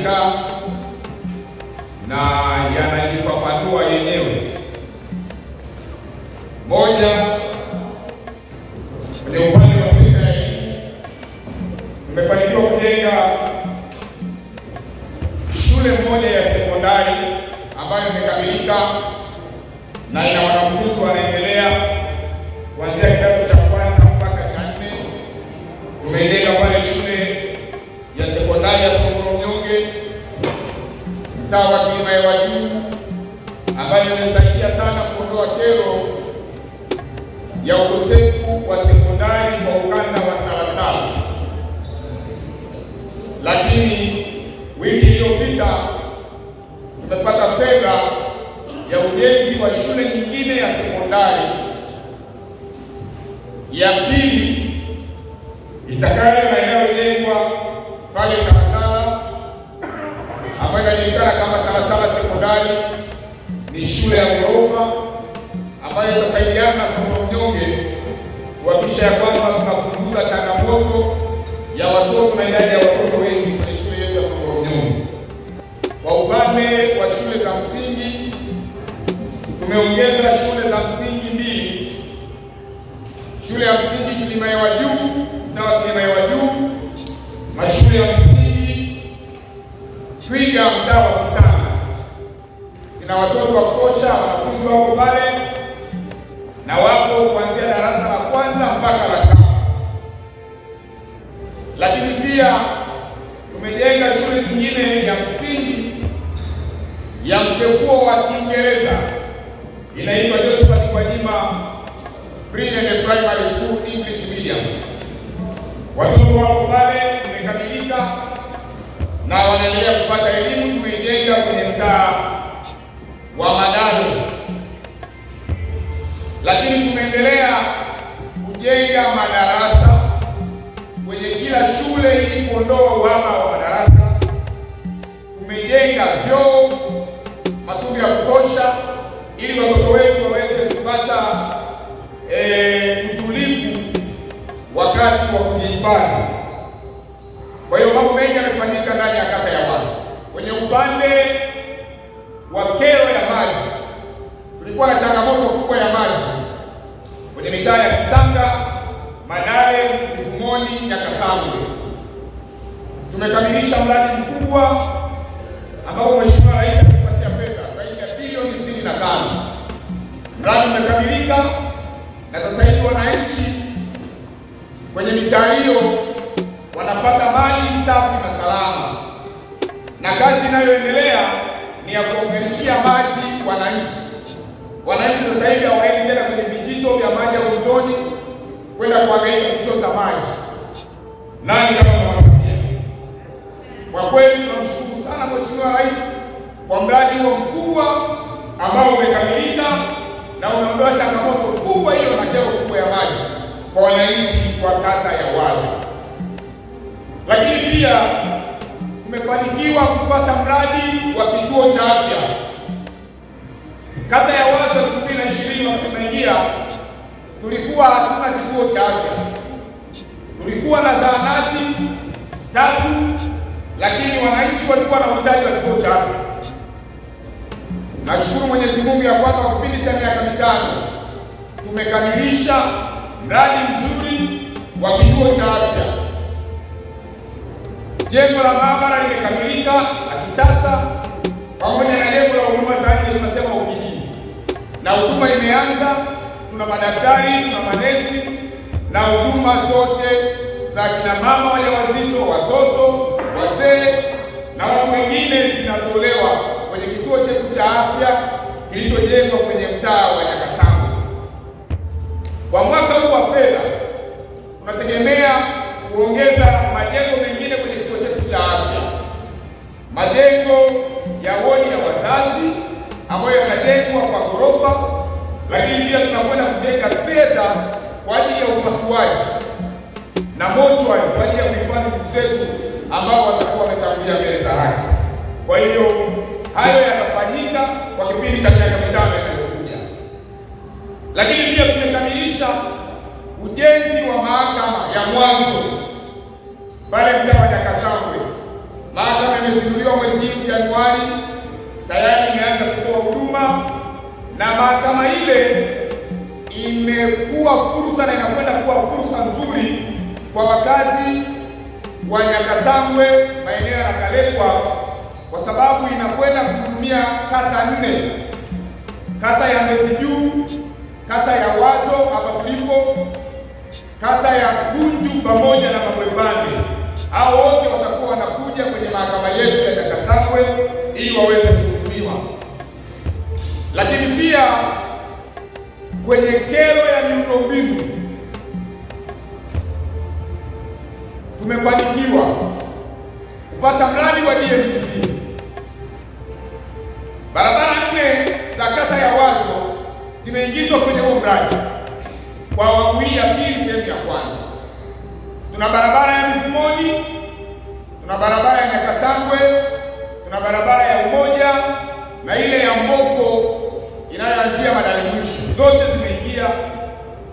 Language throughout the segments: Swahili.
yamekamilika na yanajifafanua yenyewe. Moja, kwenye upande wa sekta ya elimu tumefanikiwa kujenga shule moja ya sekondari ambayo imekamilika na ina wanafunzi wanaendelea kuanzia kidato cha kwanza mpaka cha 4. Tumejenga pale shule ya sekondari ya Songoro Mnyonge, mtaa wa Kilimahewa Juu, ambayo imesaidia sana kuondoa kero ya ukosefu wa sekondari kwa ukanda wa Salasala. Lakini wiki iliyopita tumepata fedha ya ujenzi wa shule nyingine ya sekondari ya pili itakayo na inayojengwa pale Salasala, ambayo inajulikana kama Salasala Sekondari. Ni shule ya ghorofa ambayo itasaidiana na Songoro Mnyonge kuhakikisha kwamba tunapunguza changamoto ya watoto na idadi ya watoto wengi kwenye shule yetu ya Songoro Mnyonge. Kwa upande wa shule za msingi tumeongeza shule za msingi 2. Shule ya msingi Kilimahewa Juu, mtaa wa Kilimahewa Juu, na shule ya msingi Twiga, mtaa wa Kisanga. Zina watoto wa kutosha, wanafunzi wako pale na wapo kuanzia darasa la kwanza mpaka la 7. Lakini pia tumejenga shule nyingine ya msingi ya mchepuo wa Kiingereza, inaitwa Josephat Gwajima Pre-Primary School English Medium. Watoto wako pale, umekamilika na wanaendelea kupata elimu. Tumeijenga kwenye mtaa wa Madalo. Lakini tumeendelea kujenga madarasa kwenye kila shule ili kuondoa uhaba wa madarasa. Tumejenga vyoo, matundu ya kutosha ili watoto wetu waweze kupata utulivu wakati wa kujihifadhi. Kwa hiyo mambo mengi yamefanyika ndani ya kata ya Wazo. Kwenye upande wa kero ya maji, tulikuwa na changamoto kubwa ya maji kwenye mitaa ya Kisanga, Madale, Mvumoni, Nyakasangwe. Tumekamilisha mradi mkubwa ambao Mheshimiwa Rais amepatia fedha zaidi ya bilioni 65. Mradi umekamilika na sasa hivi wananchi kwenye mitaa hiyo wanapata maji safi na salama, na kazi inayoendelea ni ya kuunganishia maji wananchi. Wananchi sasa hivi hawaendi tena kwenye vijito vya maji au mtoni kwenda kuhangaika kuchota maji. Nani kama unawasikia? Kwa kweli tunamshukuru sana Mheshimiwa Rais kwa mradi huo mkubwa ambao umekamilika na unaondoa changamoto kubwa hiyo na kero kubwa ya maji kwa wananchi wa kata ya Wazo. Lakini pia tumefanikiwa kupata mradi wa kituo cha afya. Kata ya Wazo 2020 tunaingia, tulikuwa hatuna kituo cha afya. Tulikuwa na zahanati 3, lakini wananchi walikuwa na uhitaji wa kituo cha afya. Nashukuru Mwenyezi Mungu ya kwamba kwa kipindi cha miaka 5 tumekamilisha mradi mzuri wa kituo cha afya. Jengo la maabara limekamilika la kisasa pamoja na jengo la huduma za afya, tunasema OPD. Na huduma imeanza, tuna madaktari, tuna manesi na huduma zote za kina mama wajawazito, watoto, wazee na watu wengine zinatolewa kwenye kituo chetu cha afya kilichojengwa kwenye mtaa wa Nyakasangwe. Kwa mwaka huu wa fedha tunategemea kuongeza majengo mengine kwenye kituo chetu cha afya. Majengo ya wodi ya wazazi ambayo yatajengwa kwa ghorofa, lakini pia tunakwenda kujenga theater kwa ajili ya upasuaji na mochwari kwa ajili ya kuhifadhi ndugu zetu ambao watakuwa wametangulia mbele za haki. Kwa hiyo hayo yanafanyika kwa kipindi cha miaka 5 inayokuja. Lakini pia tumekamilisha ujenzi wa mahakama ya mwanzo pale mtaa wa Nyakasangwe. Mahakama imezinduliwa na mahakama ile imekuwa fursa na inakwenda kuwa fursa nzuri kwa wakazi wa Nyakasangwe, maeneo ya Kalekwa, kwa sababu inakwenda kuhudumia kata 4: kata ya Mbezi Juu, kata ya Wazo hapa tulipo, kata ya Bunju pamoja na Mabwebande. Hao wote watakuwa wanakuja kwenye mahakama yetu ya Nyakasangwe ili waweze kuhudumiwa. Lakini pia kwenye kero ya miundombinu tumefanikiwa kupata mradi wa DMDP. Barabara 4 za kata ya Wazo zimeingizwa kwenye huo mradi kwa awamu hii ya pili, sehemu ya kwanza. Tuna barabara ya Mvumoni, tuna barabara ya Nyakasangwe, tuna barabara ya Umoja na ile ya Mboko inayoanzia Madale Mwisho. Zote zimeingia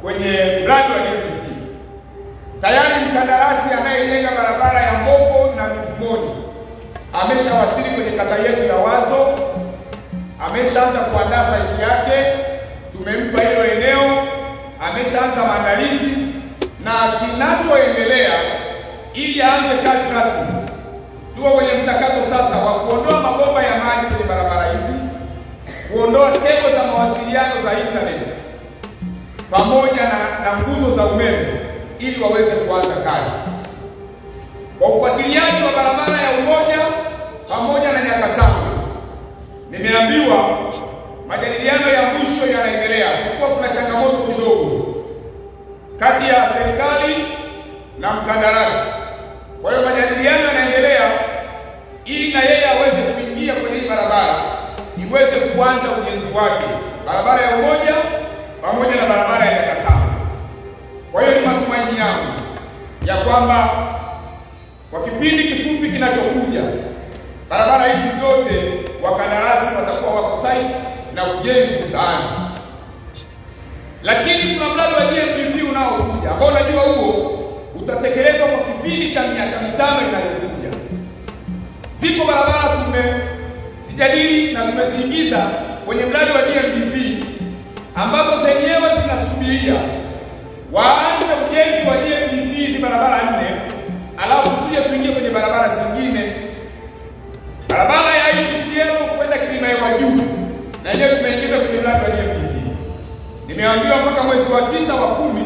kwenye mradi wa DMDP. Tayari mkandarasi anayejenga barabara ya Mboko na Mvumoni ameshawasili kwenye kata yetu ya Wazo, ameshaanza kuandaa saiti yake, tumempa hilo eneo, ameshaanza maandalizi, na kinachoendelea ili aanze kazi rasmi, tuko kwenye mchakato sasa wa kuondoa mabomba ya maji kwenye barabara hizi, kuondoa kebo za mawasiliano za internet pamoja na nguzo za umeme ili waweze kuanza kazi. Kwa ufuatiliaji wa barabara ya Umoja pamoja na Nyakasangwe, nimeambiwa majadiliano ya mwisho yanaendelea. Kulikuwa kuna changamoto kidogo kati ya serikali na mkandarasi. Kwa hiyo majadiliano yanaendelea ili na yeye aweze kuingia kwenye hii barabara, iweze kuanza ujenzi wake, barabara ya Umoja pamoja na barabara ya Nyakasangwe. Kwa hiyo ni matumaini yangu ya kwamba kwa kipindi kifupi kinachokuja barabara hizi zote wakandarasi watakuwa wako site na ujenzi utaanza. Lakini tuna mradi wa DMDP unaokuja ambao unajua huo utatekelezwa kwa kipindi cha miaka 5 inayokuja. Ziko barabara tumezijadili na tumeziingiza kwenye mradi wa DMDP ambazo zenyewe zinasubiria waanze ujenzi wa DMDP hizi barabara 4, alafu tuje kuingia kwenye barabara zingine. Barabara ya ITL kwenda Kilima Juu na ndio tumeingiza kwenye mradi wa DMDP. Nimeambiwa mpaka mwezi wa 9 wa 10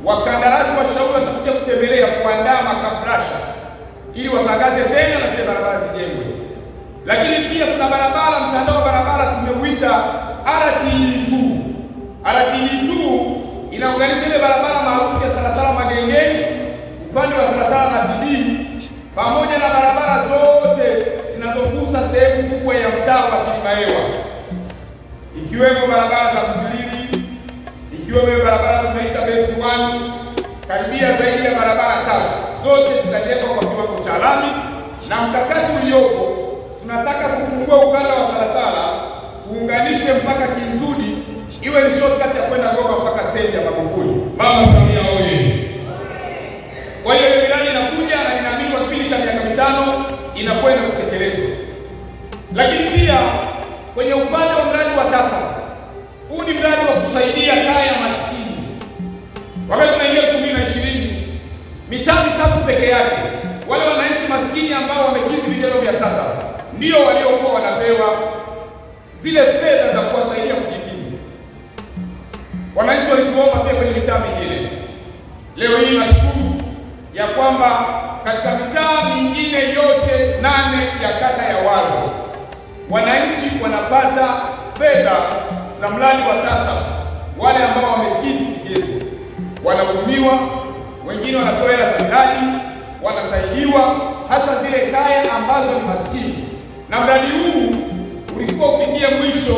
wakandarasi wa shauri watakuja kutembelea kuandaa makabrasha ili watangaze tena na zile barabara zijengwe. Lakini pia kuna barabara, mtandao wa barabara tumeuita RTD2. RTD2 inaunganisha ile barabara maarufu ya Salasala Magengeni upande wa Salasala na TB pamoja na barabara zote zinazogusa sehemu kubwa ya mtaa wa Kilimahewa, ikiwemo barabara za Mzilili, ikiwemo barabara tunaita Best 1, karibia zaidi ya barabara 3. Zote zitajengwa kwa kiwango cha lami, na mkakati uliopo tunataka kufungua ukanda wa Salasala tuunganishe mpaka Kinzudi, iwe ni shortcut ya kwenda Goma mpaka stendi ya Magufuli. Mama Samia oye! Kwa hiyo miradi inakuja na inaamini kwa kipindi cha miaka 5 inakwenda kutekelezwa. Lakini pia kwenye upande wa mradi wa TASAF, huu ni mradi wa kusaidia kaya maskini. Wakati tunaingia 2020, mitaa 3 peke yake wale wananchi maskini ambao wamekidhi vigezo vya TASAF ndio waliokuwa wanapewa zile fedha za kuwasaidia kujikimu. Wananchi walituomba pia kwenye mitaa mingine. Leo hii nashukuru ya kwamba katika mitaa mingine yote 8 ya kata ya Wazo wananchi wanapata fedha za mradi wa TASAF. Wale ambao wamekidhi vigezo wanahudumiwa, wengine wanapewa hela za miradi, wanasaidiwa, hasa zile kaya ambazo ni maskini. Na mradi huu ulikuwa ufikie mwisho,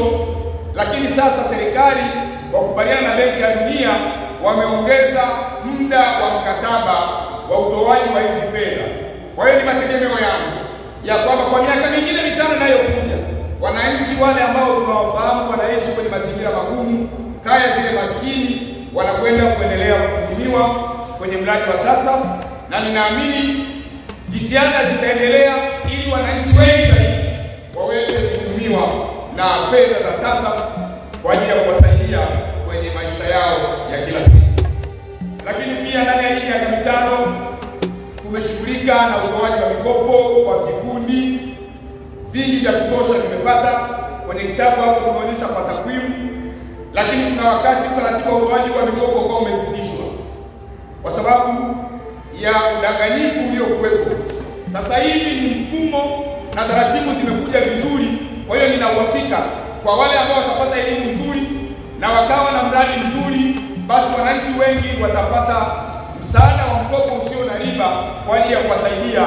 lakini sasa serikali kwa kukubaliana na Benki ya Dunia wameongeza muda wa mkataba wa utoaji wa hizi fedha. Kwa hiyo ni mategemeo yangu ya kwamba kwa miaka mingine 5 inayokuja wananchi wale ambao tunawafahamu wanaishi kwenye mazingira magumu, kaya zile maskini, wanakwenda kuendelea kuhudumiwa kwenye mradi wa TASAF, na ninaamini jitihada zitaendelea ili wananchi wengi zaidi waweze kuhudumiwa na fedha za TASAF kwa ajili ya kuwasaidia kwenye maisha yao ya kila siku. Lakini pia ndani ya hii miaka mitano tumeshughulika na utoaji wa mikopo kwa vikundi vingi vya kutosha tumepata. Kwenye kitabu hapo tumeonyesha kwa takwimu, lakini kuna wakati utaratibu wa utoaji wa mikopo kwa umesitishwa kwa sababu ya udanganyifu uliokuwepo. Sasa hivi ni mfumo na taratibu zimekuja vizuri. Kwa hiyo nina uhakika kwa wale ambao watapata elimu nzuri na wakawa na mradi mzuri, basi wananchi wengi watapata msaada wa mkopo usio na riba kwa ajili ya kuwasaidia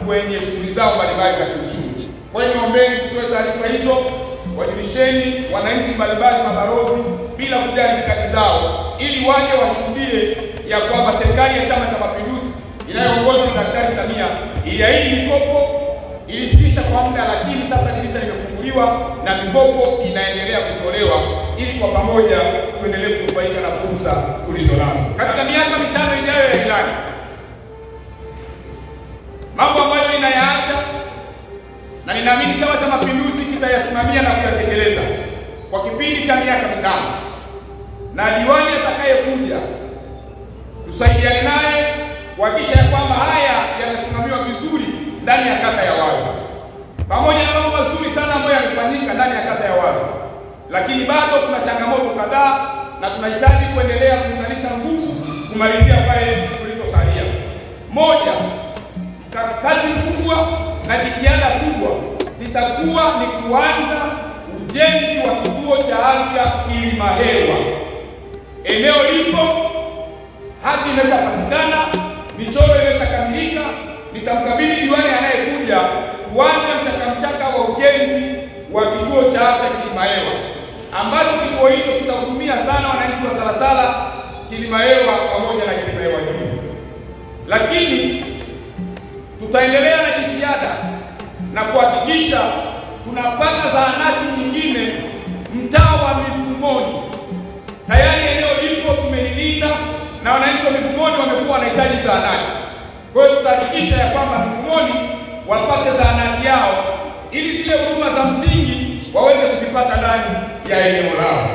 kwenye shughuli zao mbalimbali za kiuchumi. Kwa hiyo naombeni tutoe taarifa hizo, wajulisheni wananchi mbalimbali, mabalozi, bila kujali itikadi zao, ili waje washuhudie ya kwamba serikali ya Chama cha Mapinduzi inayoongozwa na Daktari Samia iliahidi mikopo, ilisitisha kwa muda, lakini sasa dirisha limefunguliwa na mikopo inaendelea kutolewa, ili kwa pamoja tuendelee kunufaika na fursa tulizo nazo. Katika miaka mitano ijayo ya ilani, mambo ambayo inayaacha na ninaamini Chama cha Mapinduzi kitayasimamia na kuyatekeleza kwa kipindi cha miaka mitano, na diwani atakayekuja tusaidiane naye kuhakikisha ya kwamba haya yanasimamiwa vizuri ndani ya kata ya Wazo, pamoja na mambo mazuri sana ambayo yamefanyika ndani ya kata ya Wazo, lakini bado kuna changamoto kadhaa na tunahitaji kuendelea kuunganisha nguvu kumalizia pale tulikosalia. Moja, mkakati mkubwa na jitihada kubwa zitakuwa ni kuanza ujenzi wa kituo cha afya Kilimahewa. Eneo lipo, hati imeshapatikana, michoro imeshakamilika. Nitamkabidhi diwani anayekuja tuanze mchaka wa ujenzi wa kituo cha afya Kilimahewa, ambacho kituo hicho kitahudumia sana wananchi wa Salasala, Kilimahewa pamoja na Kilimahewa juu. Lakini tutaendelea na jitihada na kuhakikisha tunapata zahanati nyingine mtaa wa Mifumoni. Tayari eneo lipo, tumelilinda na wananchi wa Mifumoni wamekuwa wanahitaji zahanati. Kwa hiyo tutahakikisha ya kwamba Mifumoni wapate zahanati yao, ili zile huduma za msingi waweze kuzipata ndani ya eneo lao.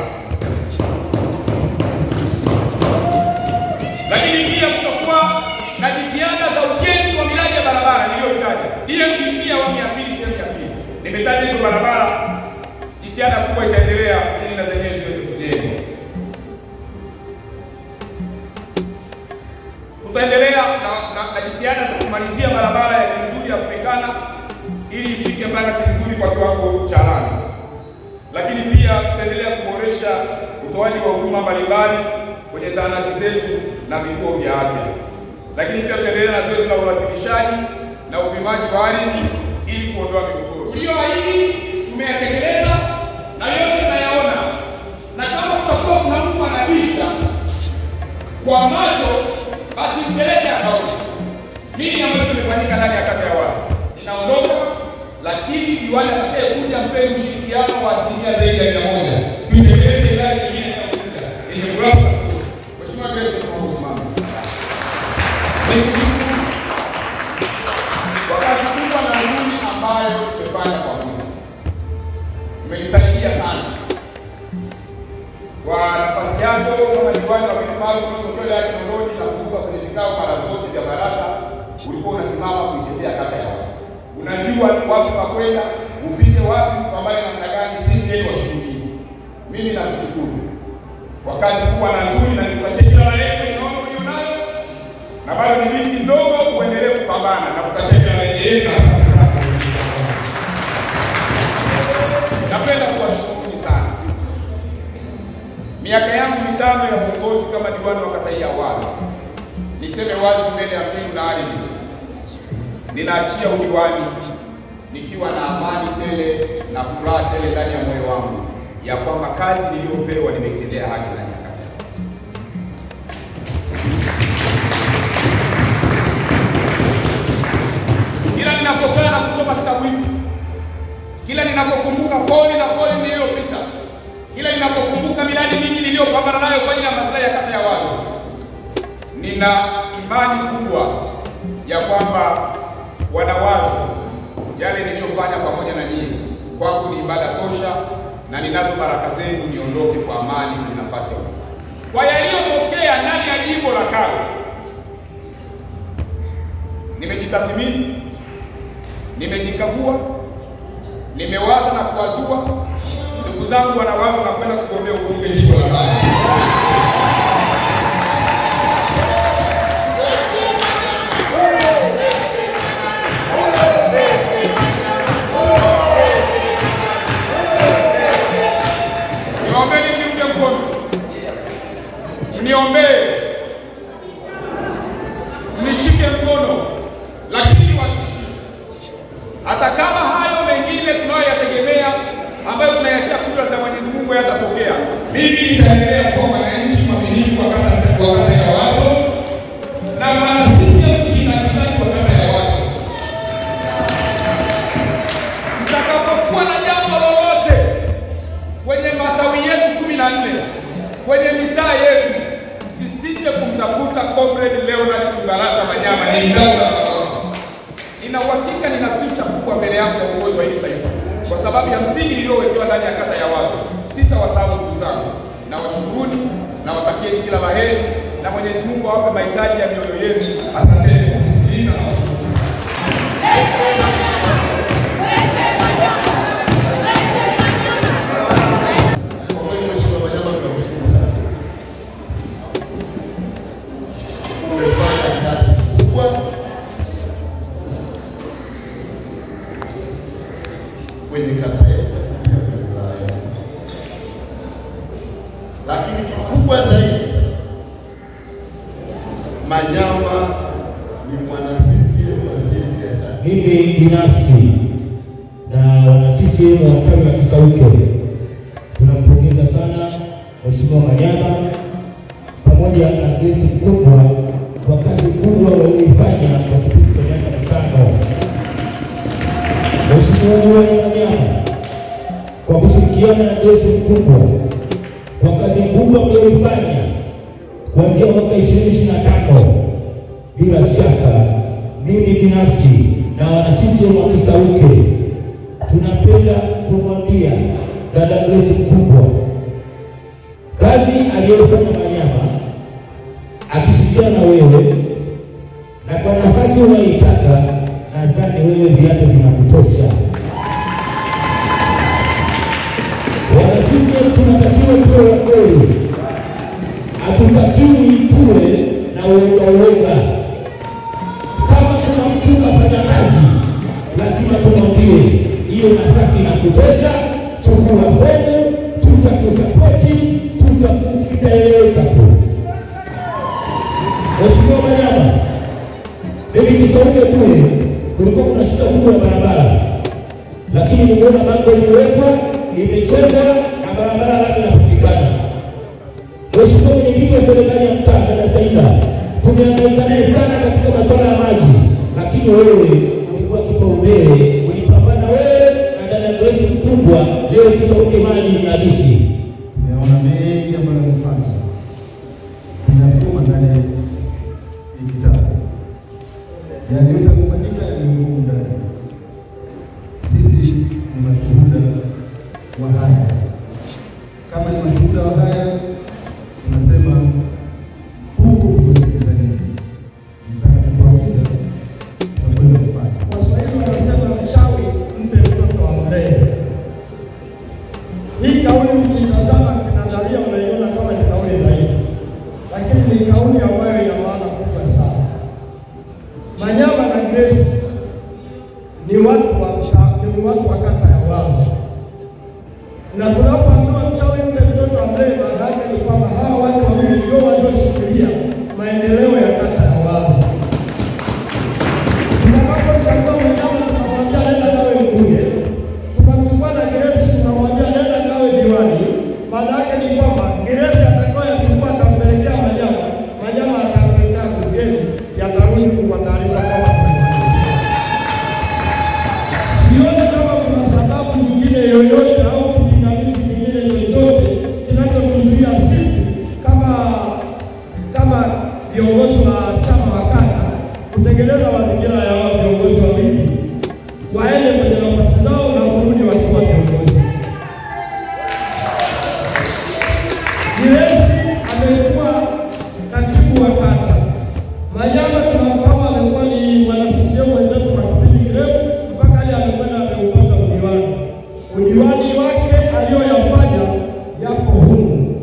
Lakini pia kutakuwa na jitihada za ujenzi wa miradi ya barabara niliyotaja. DMP pia awamu ya pili, sehemu ya pili. Nimetaja hizo barabara, jitihada kubwa itaendelea ili na zenyewe ziweze kujengwa. Tutaendelea na jitihada za kumalizia barabara ya Kizuri Afrikana ili ifike mpaka Kizuri kwa kiwango cha lami. Lakini pia tutaendelea kuboresha utoaji wa huduma mbalimbali kwenye zahanati zetu na vituo vya afya. Lakini pia tutaendelea na zoezi la uwasilishaji na upimaji wa ardhi ili kuondoa migogoro. Tulioahidi tumeyatekeleza na yote tunayaona. Na kama kutakuwa kuna mtu anabisha kwa macho, basi mpeleke akaone nini ambayo tumefanyika ndani ya kata ya Wazo. Ninaondoka, lakini diwani atakayekuja mpeni ushirikiano wa asilimia zaidi ya 100. Tuitekeleze ilani nyingine ya kuja yenye kurasa. Mheshimiwa Grace, kwa kusimama. Wakati kubwa na nzuri ambayo tumefanya kwa muda, umenisaidia sana. Kwa nafasi yako kama diwani wa viti maalum kutoka ya Kinondoni, na kukumbuka kwenye vikao mara zote vya baraza ulikuwa unasimama kuitetea kata ya Wazo. Unajua wapi pa kwenda, upite wapi, pambane namna gani, sisi washuhudizi. Mimi nakushukuru kwa kazi kubwa na nzuri, na nikupatie kila la heri kwenye maono ulionayo, na bado ni binti mdogo, uendelee kupambana na kupatia kila la heri. Asante sana. Napenda kuwashukuru sana. Miaka yangu mitano ya uongozi kama diwani wa kata ya Wazo, niseme wazi mbele ya mbingu na ardhi, ninaachia udiwani nikiwa na amani tele na furaha tele ndani ya moyo wangu ya kwamba kazi niliyopewa nimetendea haki ndani ya kata. Kila ninapokaa na kusoma kitabu hiki, kila ninapokumbuka pole na pole niliyopita, kila ninapokumbuka miradi mingi niliyopambana nayo kwa ajili ya maslahi ya kata ya Wazo, nina imani kubwa ya kwamba wana Wazo, yale niliyofanya pamoja na nyinyi kwangu ni ibada tosha na ninazo baraka zenu niondoke kwa amani kwenye nafasi ya Mungu. Kwa yaliyotokea ndani ya jimbo la Kawe, nimejitathmini, nimejikagua, nimewaza na kuwazua. Ndugu zangu wanawaza na kwenda kugombea ubunge jimbo la Kawe. Niombee, nishike mkono, lakini wakishike. Hata kama hayo mengine tunayoyategemea ambayo tunayatia kudra za Mwenyezi Mungu yatatokea, mimi nitaendelea kuwa mwananchi mwaminifu wa kata ya Wazo na maana sisi tunakidai kwa kata ya Wazo. Mtakapokuwa na jambo lolote kwenye matawi yetu 14 kwenye mitaa yetu, sisite kumtafuta Comrade Leonard Tungaraza Manyama. Ni mdau. Nina uhakika nina ficha kubwa mbele yangu ya uongozi wa hili taifa, kwa sababu ya msingi iliyowekewa ndani ya kata ya Wazo. Sitawasahau ndugu zangu, na washukuruni na watakieni kila laheri, na Mwenyezi Mungu awape mahitaji ya mioyo yenu. Asanteni kwa kusikiliza na washukuru. Kwenye kata yetu ya wilaya, lakini kikubwa zaidi, Manyama ni mwana CCM wa CCM. Mimi binafsi na wana CCM wa tawi la Kisauke tunampongeza sana Mheshimiwa Manyama pamoja na Grace Mkumbwa kwa kazi kubwa walioifanya kwa kipindi cha miaka 5. Mheshimiwa Diwani Manyama kwa kushirikiana na Grace Mkumbwa kwa kazi kubwa mlioifanya kuanzia mwaka 2025, bila shaka mimi binafsi na wana CCM wa Kisauke tunapenda kumwambia dada Grace Mkumbwa, kazi aliyofanya Manyama akishirikiana na wewe na kwa nafasi unaitaka, nadhani wewe viatu vinakutosha. Wana CCM tunatakiwa tuwe wa kweli, hatutakiwi tuwe na uoga. Kama kuna mtu kafanya kazi, lazima tumwambie hiyo nafasi inakutosha, chukua fomu, tutakusapoti, tutaeleweka tu. Mheshimiwa Manyama, mimi Kisauke kule kulikuwa kuna shida kubwa ya barabara, lakini nimeona bango limewekwa, limechengwa na barabara lami inapatikana. Mheshimiwa mwenyekiti wa serikali ya mtaa Dada Saida, tumehangaika naye sana katika masuala ya maji, lakini wewe ulikuwa kipaumbele, ulipambana wewe na dada Grace Mkumbwa. Leo Kisauke maji ni halisi. Tumeona mengi ambayo yamefanya, tunasoma ndani ya kitabu yaliyote kufanyika yaliyomo ndani. Sisi ni mashuhuda wa haya. Kama ni mashuhuda wa haya, tunasema huku tuwekeza nini, mtakachoagiza tutakwenda kufanya. Waswahili wanasema mchawi mpe mtoto wa mlee. Hii kauli mkitazama kinadharia unaiona kama ni kauli dhaifu, lakini ni kauli ambayo ina maana kubwa sana. Manyama na Grace ni watu wa kata ya Wazo, na tunapoambiwa mchawi mpe mtoto wa mlee, maana yake ni kwamba hawa watu wawili ndio walioshikilia maendeleo ya kata ya Wazo. Tunapomchagua Manyama tunamwambia nenda kawe mbunge, tukamchukua na Grace tunamwambia nenda kawe diwani. Maana yake ni kwamba Grace atakayechukua atampelekea Manyama, Manyama atampelekea bungeni, yatarudi kwa taarifa kwamba sioni kama kuna sababu nyingine yoyote au kipingamizi kingine chochote kinachotuzuia sisi kama viongozi wa chama wa kata kutengeneza mazingira ya wao viongozi wawili waende kwenye nafasi zao na kurudi wakiwa viongozi. Manyama tunafahamu alikuwa ni mwanasisiemu wenzetu kwa kipindi kirefu mpaka hadi amekwenda ameupata udiwani. Udiwani wake aliyoyafanya yapo humu.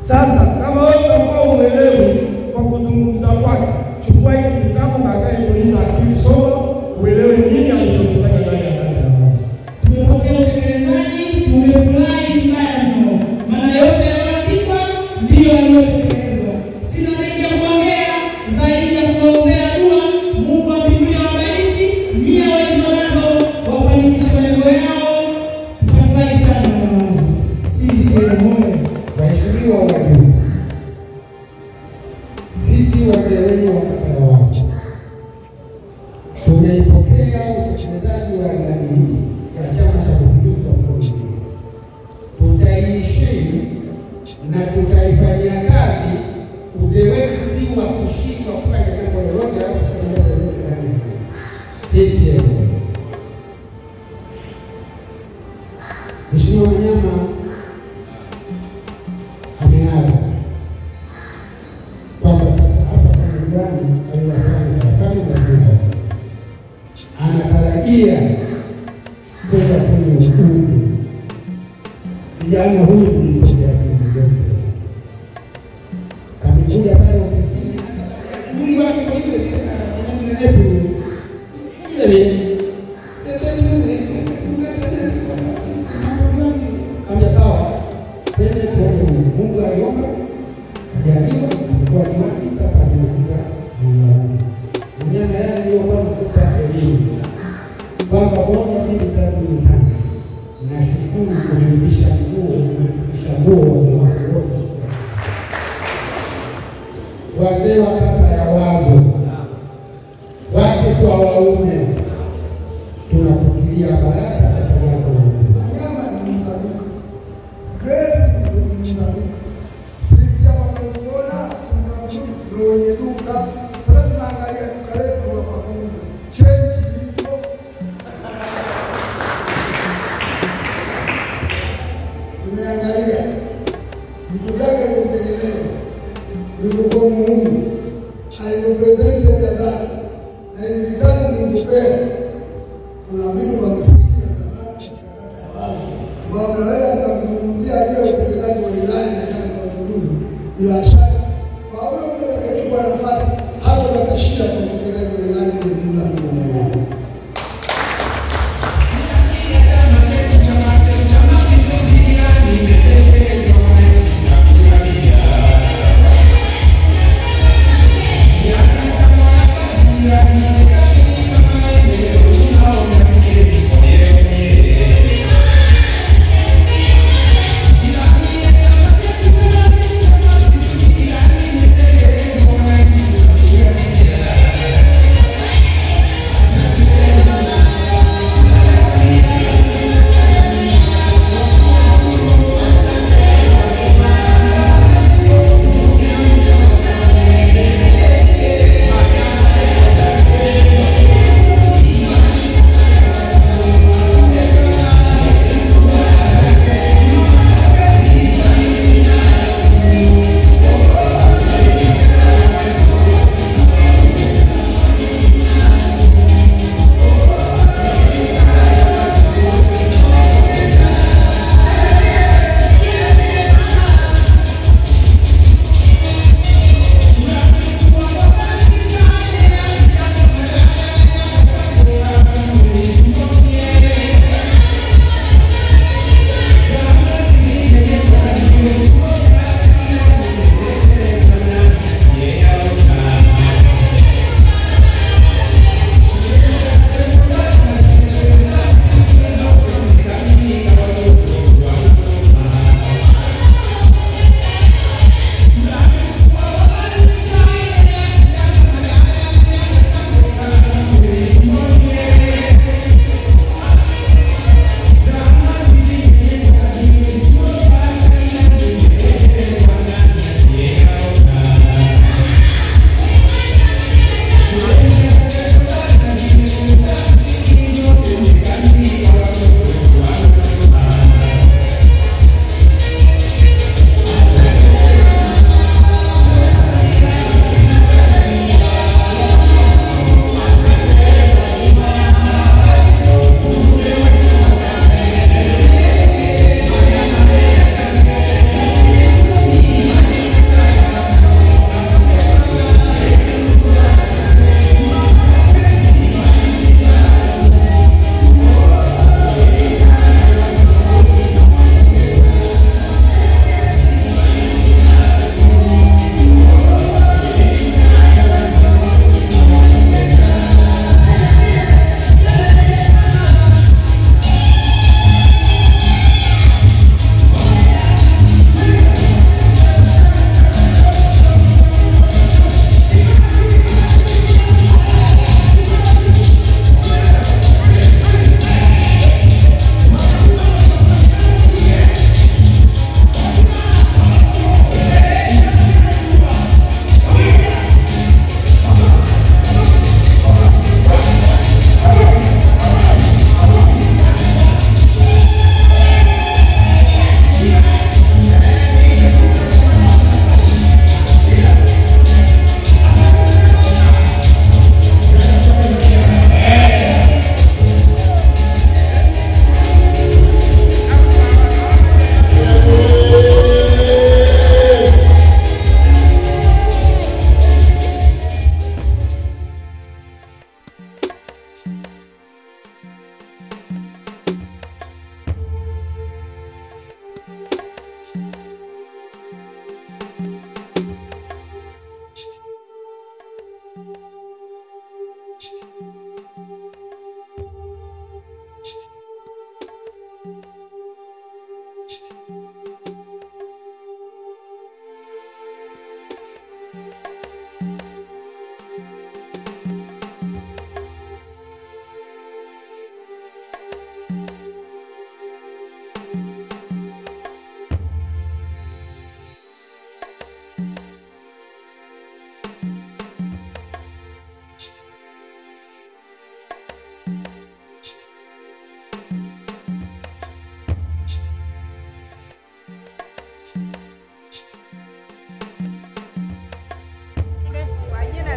Sasa kama wewe utakuwa umeelewi kwa kuzungumza kwake, chukua hiki kitabu na kae tuliza akili, soma uelewe nini alichofanya ndani ya kata ya Wazo. Tumepokea utekelezaji, tumefurahi vibaya mno, maana yote yaliyoandikwa ndiyo yaliyotekelezwa. Sina mengi ya kuongea zaidi ya kuombea dua. Mungu wa mbinguni awabariki, nia walizonazo wafanikishe malengo yao. Tutafurahi sana na Wazo. Sisi moyo. Waheshimiwa wajumbe, sisi wazee wenu wa kata ya Wazo tumeipokea utekelezaji wa ilani hii ya Chama cha Mapinduzi kwa mkono mwingine. Tutaiishi na tutaifanyia kazi. Uzee wetu si wa kushindwa kufanya jambo lolote au kusema jambo lolote ndani ya sisi. Mheshimiwa Manyama ameaga kwamba sasa hapa kwenye diwani aliyafanya mazuri, anatarajia kwenda kwenye ubunge. Kijana huyu mlipokea vipi? Kamekuja pale ofisini mwili wake kwa ile sawa. Twende tuone Mungu aliomba ajaliwa kwa diwani. Sasa amemaliza muda wake. Mnyama yale aliyokuwa mkupa elimu kwamba 1, 2, 3, 5. Nashukuru kulimisha nguo wote. Wazee wa kata ya Wazo, wake kwa waume, tunakutilia baraka safari yako. Manyama ni mzalika, Grace ni mzalika. Sisi hapa tunaona ndio wenye duka. Sasa tunaangalia duka letu hapa kuuza change hiyo. Tumeangalia vitu vyake vitengenezwa vilivyokuwa muhimu, alipresenti ya dhati na hivi vitabu vilivyopewa. Kuna vitu vya msingi na thamani katika kata ya Wazo ambao tunaweza tukazungumzia juu ya utekelezaji wa ilani ya Chama cha Mapinduzi. Bila shaka kwa ule mtu atakayechukua nafasi hata atashinda kwa utekelezaji wa ilani kwa jumla ya ngome yao.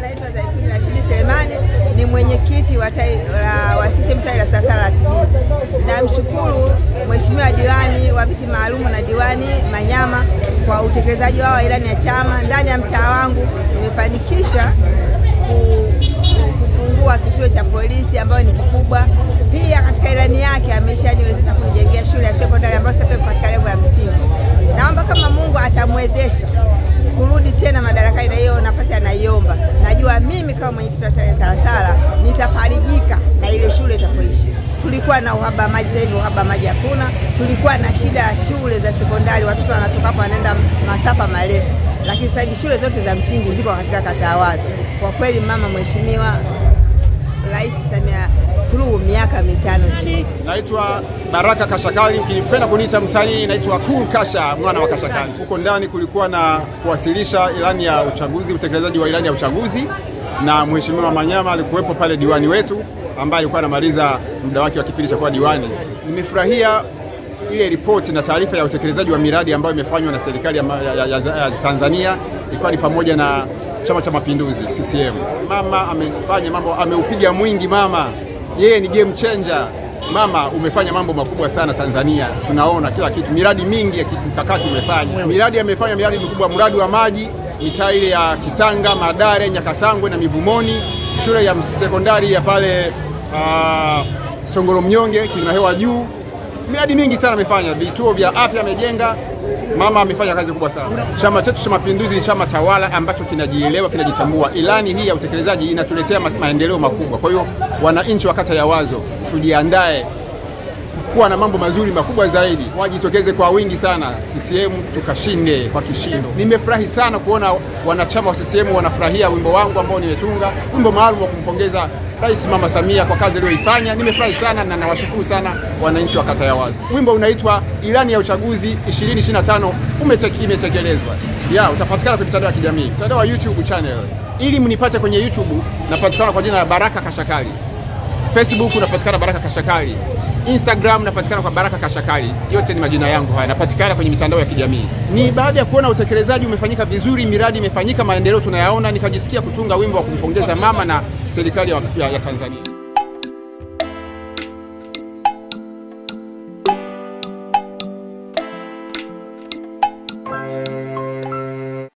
majina naitwa Zaituni Rashidi Selemani, ni mwenyekiti wa CCM tawi la Salasala TD. Namshukuru Mheshimiwa Diwani wa viti maalum na Diwani Manyama kwa utekelezaji wao wa ilani ya chama. Ndani ya mtaa wangu nimefanikisha kufungua kituo cha polisi ambayo ni kikubwa. Pia katika ilani yake ameshaniwezesha kunijengea shule ya sekondari ambayo sasa iko katika level ya msingi. Naomba kama Mungu atamwezesha kurudi tena madarakani na hiyo nafasi anaiomba, najua mimi kama mwenyekiti wa tawi la Salasala nitafarijika na ile shule itapoishi. Tulikuwa na uhaba wa maji, sasa hivi uhaba wa maji hakuna. Tulikuwa na shida ya shule za sekondari, watoto wanatoka hapo wanaenda masafa marefu, lakini sasa hivi shule zote za msingi ziko katika kata ya Wazo. Kwa kweli mama Mheshimiwa Rais Samia Suluhu miaka mitano tu. Naitwa Baraka Kashakali, ukipenda kuniita msanii naitwa Cool Kasha, mwana wa Kashakali. Huko ndani kulikuwa na kuwasilisha ilani ya uchaguzi, utekelezaji wa ilani ya uchaguzi, na Mheshimiwa Manyama alikuwepo pale, diwani wetu ambaye alikuwa anamaliza muda wake wa kipindi cha kuwa diwani. Nimefurahia ile ripoti na taarifa ya utekelezaji wa miradi ambayo imefanywa na serikali ya Tanzania, ilikuwa ni pamoja na Chama cha Mapinduzi CCM. Mama amefanya mambo, ameupiga mwingi mama. Yeye ni game changer. Mama, umefanya mambo makubwa sana Tanzania. Tunaona kila kitu, miradi mingi ya kimkakati umefanya. Miradi amefanya miradi mikubwa, mradi wa maji, mitaa ile ya Kisanga, Madare, Nyakasangwe na Mivumoni, shule ya sekondari ya pale Songoro Mnyonge, Kilima Hewa Juu. Miradi mingi sana amefanya, vituo vya afya amejenga. Mama amefanya kazi kubwa sana. Chama chetu cha Mapinduzi ni chama tawala ambacho kinajielewa, kinajitambua. Ilani hii ya utekelezaji inatuletea maendeleo makubwa. Kwa hiyo wananchi wa kata ya Wazo tujiandae kuwa na mambo mazuri makubwa zaidi. Wajitokeze kwa wingi sana, CCM tukashinde kwa kishindo. Nimefurahi sana kuona wanachama wa CCM wanafurahia wimbo wangu ambao nimetunga, wimbo maalum wa kumpongeza Rais Mama Samia kwa kazi aliyoifanya. Nimefurahi sana na nawashukuru sana wananchi wa kata ya Wazo. Wimbo unaitwa Ilani ya Uchaguzi 2025 imetekelezwa. Utapatikana kwenye mitandao ya kijamii, mtandao wa YouTube channel. Ili mnipate kwenye YouTube, napatikana kwa jina la Baraka Kashakali. Facebook unapatikana Baraka Kashakali. Instagram napatikana kwa Baraka Kashakali. Yote ni majina yangu haya, napatikana kwenye mitandao ya kijamii. Ni baada ya kuona utekelezaji umefanyika vizuri, miradi imefanyika, maendeleo tunayaona, nikajisikia kutunga wimbo wa kumpongeza mama na serikali ya Tanzania.